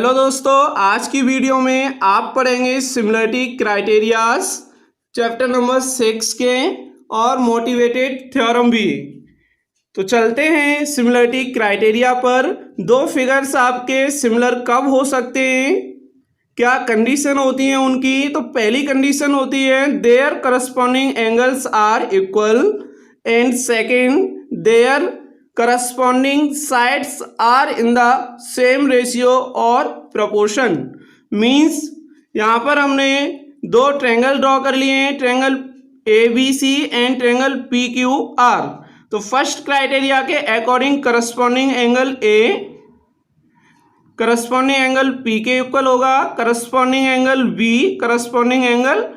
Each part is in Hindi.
हेलो दोस्तों, आज की वीडियो में आप पढ़ेंगे सिमिलरिटी क्राइटेरियाज चैप्टर नंबर 6 के और मोटिवेटेड थ्योरम भी। तो चलते हैं सिमिलरिटी क्राइटेरिया पर। दो फिगर्स आपके सिमिलर कब हो सकते हैं, क्या कंडीशन होती है उनकी। तो पहली कंडीशन होती है there corresponding angles are equal and second there corresponding sides are in the same ratio or proportion। Means यहाँ पर हमने दो ट्रायंगल ड्रॉ कर लिए हैं, triangle ABC and triangle PQR। तो फर्स्ट क्राइटेरिया के according corresponding angle A corresponding angle P के इक्वल होगा, corresponding angle B corresponding angle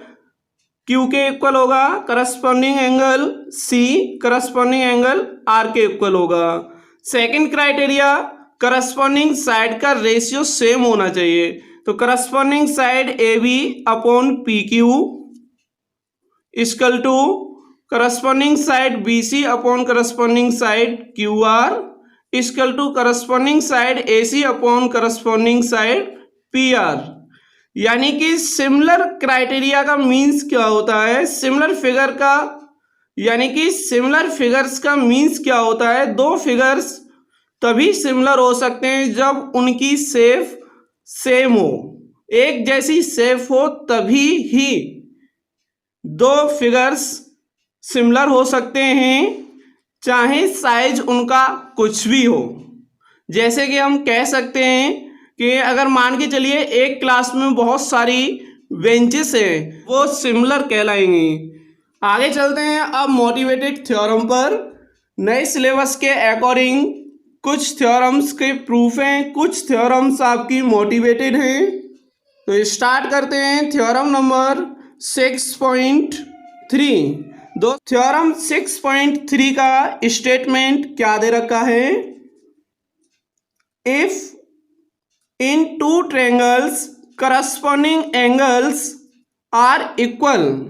Q के इक्वल होगा, corresponding angle C corresponding angle R के इक्वल होगा। सेकंड क्राइटेरिया करस्पॉन्डिंग साइड का रेशियो सेम होना चाहिए। तो corresponding side AB upon PQ equal to corresponding side BC upon corresponding side QR equal to corresponding side AC upon corresponding side PR। यानी कि सिमिलर क्राइटेरिया का मीन्स क्या होता है, सिमिलर फिगर का यानी कि सिमिलर फिगर्स का मीन्स क्या होता है, दो फिगर्स तभी सिमिलर हो सकते हैं जब उनकी शेप सेम हो, एक जैसी शेप हो, तभी ही दो फिगर्स सिमिलर हो सकते हैं, चाहे साइज उनका कुछ भी हो। जैसे कि हम कह सकते हैं कि अगर मान के चलिए एक क्लास में बहुत सारी बेंचेस हैं, वो सिमिलर कहलाएंगी। आगे चलते हैं अब मोटिवेटेड थ्योरम पर। नए सिलेबस के अकॉर्डिंग कुछ थ्योरम्स के प्रूफ हैं, कुछ थ्योरम्स आपकी मोटिवेटेड हैं। तो स्टार्ट करते हैं थ्योरम नंबर 6.3। दो थ्योरम 6.3 का स्टेटमेंट क्या दे रखा है, if in two triangles corresponding angles are equal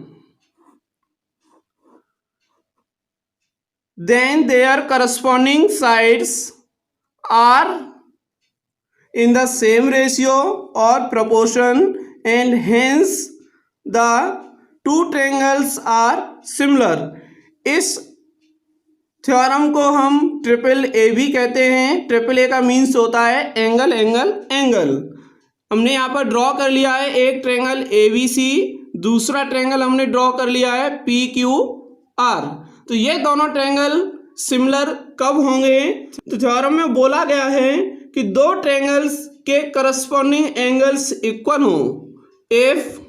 then their corresponding sides are in the same ratio or proportion and hence the two triangles are similar। इस थ्योरम को हम ट्रिपल ए भी कहते हैं। ट्रिपल ए का मीन्स होता है एंगल एंगल एंगल। हमने यहाँ पर ड्रॉ कर लिया है एक ट्रायंगल ABC, दूसरा ट्रायंगल हमने ड्रॉ कर लिया है PQR। तो ये दोनों ट्रायंगल सिमिलर कब होंगे, तो थ्योरम में बोला गया है कि दो ट्रायंगल्स के करस्पॉन्डिंग एंगल्स इक्वल हों। If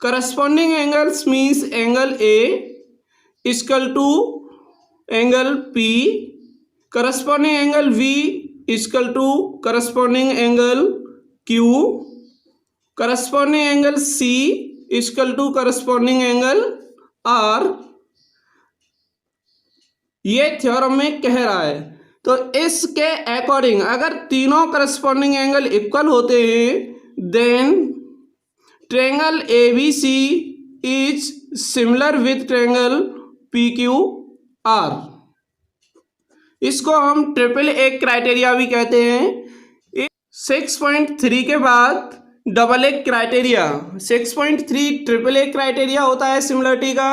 corresponding angles means angle A equal to angle P, corresponding angle V equal to corresponding angle Q, corresponding angle C equal to corresponding angle R। ये थ्योरम में कह रहा है। तो इसके अकॉर्डिंग अगर तीनों करस्पॉन्डिंग एंगल इक्वल होते हैं then triangle ABC is similar with triangle PQR। इसको हम ट्रिपल ए क्राइटेरिया भी कहते हैं। 6.3 के बाद double A criteria. 6.3 triple A criteria होता है सिमिलरिटी का।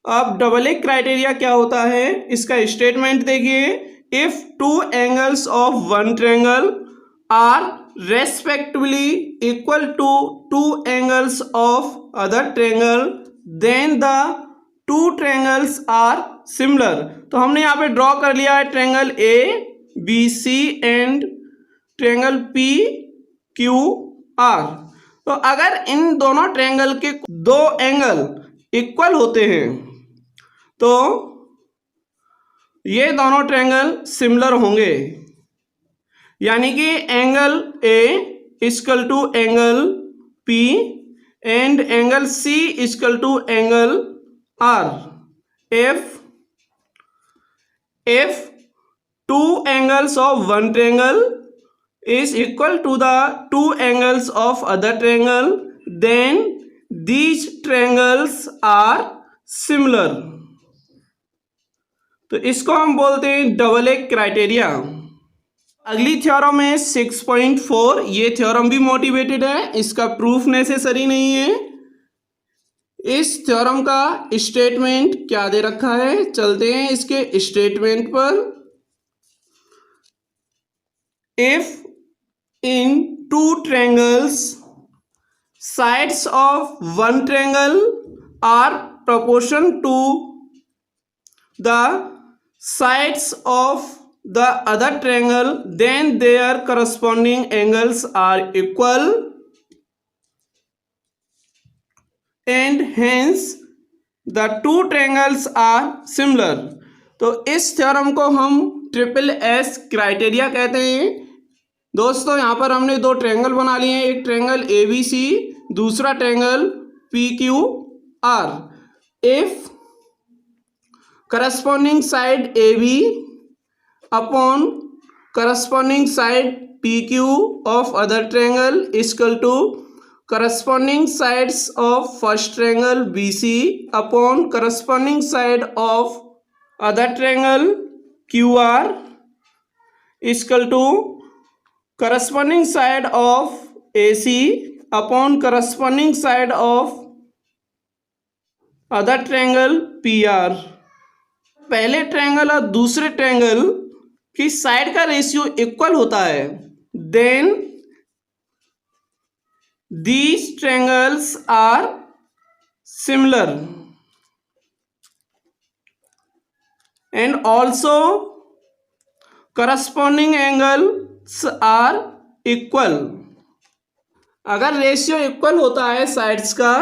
अब डबल ए क्राइटेरिया क्या होता है, इसका स्टेटमेंट देखिए, if two angles of one triangle are respectively equal to two angles of other triangle then the two triangles are similar. तो हमने यहाँ पे ड्रॉ कर लिया है triangle ABC and triangle PQR। तो अगर इन दोनों ट्रायंगल के दो एंगल इक्वल होते हैं तो ये दोनों ट्रायंगल सिमिलर होंगे। यानी कि angle A equal to angle P and angle C equal to angle R। If two angles of one triangle is equal to the two angles of other triangle then these triangles are similar। तो इसको हम बोलते हैं डबल ए क्राइटेरिया। अगली थ्योरम है 6.4। ये थ्योरम भी मोटिवेटेड है, इसका प्रूफ नेसेसरी नहीं है। इस थ्योरम का स्टेटमेंट क्या दे रखा है, चलते हैं इसके स्टेटमेंट पर। If in two triangles sides of one triangle are proportion to the sides of the other triangle, then their corresponding angles are equal and hence the two triangles are similar। तो इस थ्योरम को हम ट्रिपल एस क्राइटेरिया कहते हैं। दोस्तों यहाँ पर हमने दो ट्रायंगल बना लिए हैं, एक ट्रायंगल ए बी सी, दूसरा triangle P Q R. If corresponding side A B upon corresponding side P Q of other triangle equal to corresponding sides of first triangle B C upon corresponding side of other triangle Q R equal to corresponding side of AC upon corresponding side of other triangle PR। पहले ट्रायंगल और दूसरे ट्रायंगल की साइड का रेशियो इक्वल होता है, then these triangles are similar and also corresponding angles are equal. अगर रेशियो इक्वल होता है साइड्स का,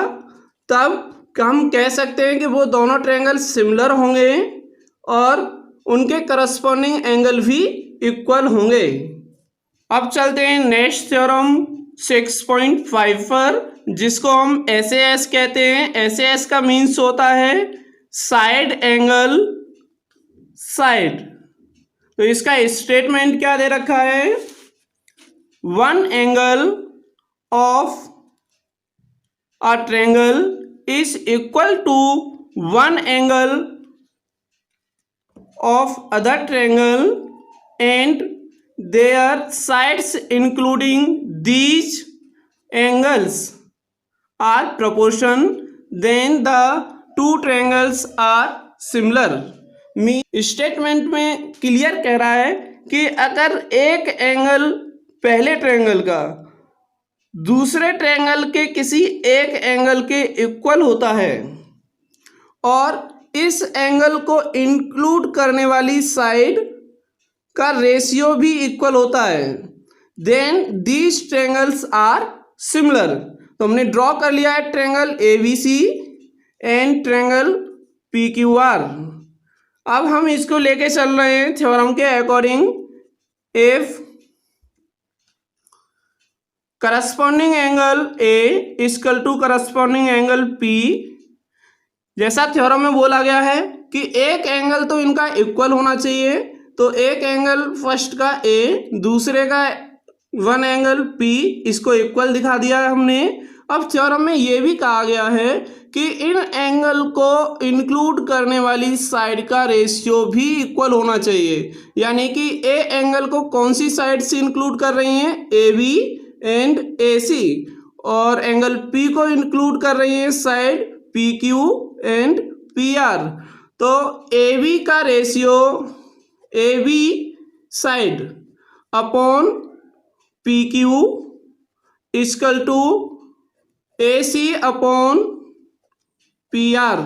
तब हम कह सकते हैं कि वो दोनों ट्रायंगल सिमिलर होंगे और उनके करस्पॉन्डिंग एंगल भी इक्वल होंगे। अब चलते हैं नेक्स्ट थ्योरम 6.5 पर, जिसको हम एस कहते हैं। एस का मीन्स होता है साइड एंगल साइड। तो इसका स्टेटमेंट क्या दे रखा है, one angle of a triangle is equal to one angle of other triangle and their sides including these angles are proportion, then the two triangles are similar. Statement में क्लियर कह रहा है कि अगर एक एंगल पहले ट्रायंगल का दूसरे ट्रायंगल के किसी एक एंगल के इक्वल होता है और इस एंगल को इंक्लूड करने वाली साइड का रेशियो भी इक्वल होता है, then these triangles are similar. तो हमने ड्रॉ कर लिया है triangle A B C and triangle P Q R. अब हम इसको लेके चल रहे हैं थ्योरम के according. If corresponding angle A equal to corresponding angle P, जैसा थ्योरम में बोला गया है कि एक एंगल तो इनका इक्वल होना चाहिए, तो एक एंगल फर्स्ट का ए, दूसरे का वन एंगल पी, इसको इक्वल दिखा दिया है हमने। अब थ्योरम में ये भी कहा गया है कि इन एंगल को इंक्लूड करने वाली साइड का रेशियो भी इक्वल होना चाहिए, यानी कि ए एंगल को कौन सी साइड से इंक्लूड कर रही हैं, ए बी एंड ए सी, और एंगल पी को इंक्लूड कर रही है side P Q and P R. तो ए बी का ratio A B side upon P Q equal to A C upon P R.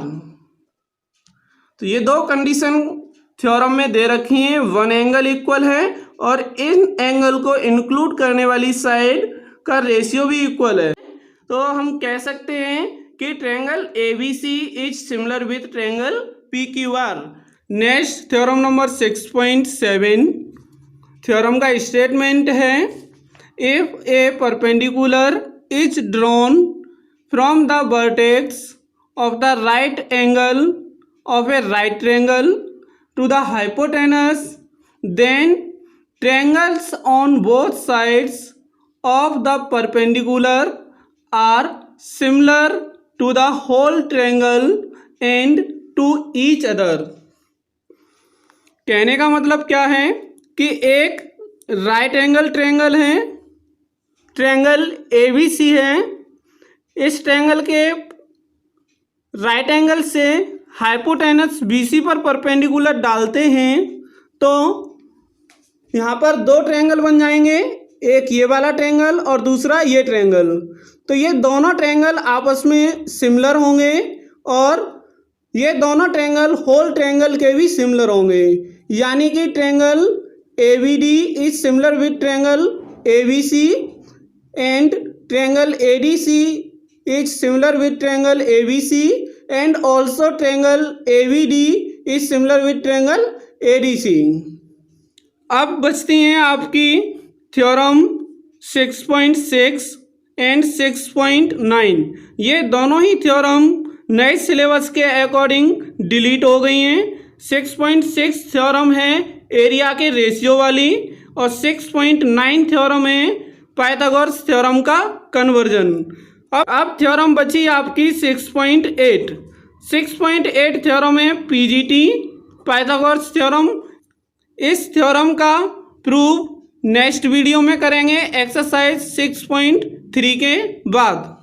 तो ये दो कंडीशन थ्योरम में दे रखी हैं, वन एंगल इक्वल है और इन एंगल को इंक्लूड करने वाली साइड का रेशियो भी इक्वल है। तो हम कह सकते हैं कि triangle A B C is similar with triangle P Q R. Next theorem number 6.7। Theorem का स्टेटमेंट है, if a perpendicular is drawn from the vertex of the right angle of a right triangle to the hypotenuse, then triangles on both sides of the perpendicular are similar to the whole triangle and to each other। कहने का मतलब क्या है कि एक राइट एंगल ट्रायंगल है, ट्रायंगल ABC है। इस ट्रायंगल के राइट एंगल से हाइपोटेनस BC पर परपेंडिकुलर डालते हैं तो यहाँ पर दो ट्रायंगल बन जाएंगे, एक ये वाला ट्रायंगल और दूसरा ये ट्रायंगल। तो ये दोनों ट्रायंगल आपस में सिमिलर होंगे और ये दोनों ट्रायंगल होल ट्रायंगल के भी सिमिलर होंगे, यानी कि triangle ABD is similar with triangle ABC and triangle ADC is similar with triangle ABC and also triangle ABD is similar with triangle ADC। अब बचती हैं आपकी थ्योरम 6.6 एंड 6.9। ये दोनों ही थ्योरम नए सिलेबस के अकॉर्डिंग डिलीट हो गई हैं। 6.6 थ्योरम है एरिया के रेशियो वाली और 6.9 थ्योरम है पाइथागोरस थ्योरम का कन्वर्जन। अब थ्योरम बची आपकी 6.8। 6.8 थ्योरम है PGT पाइथागोरस थ्योरम। इस थ्योरम का प्रूफ नेक्स्ट वीडियो में करेंगे एक्सरसाइज 6.3 के बाद।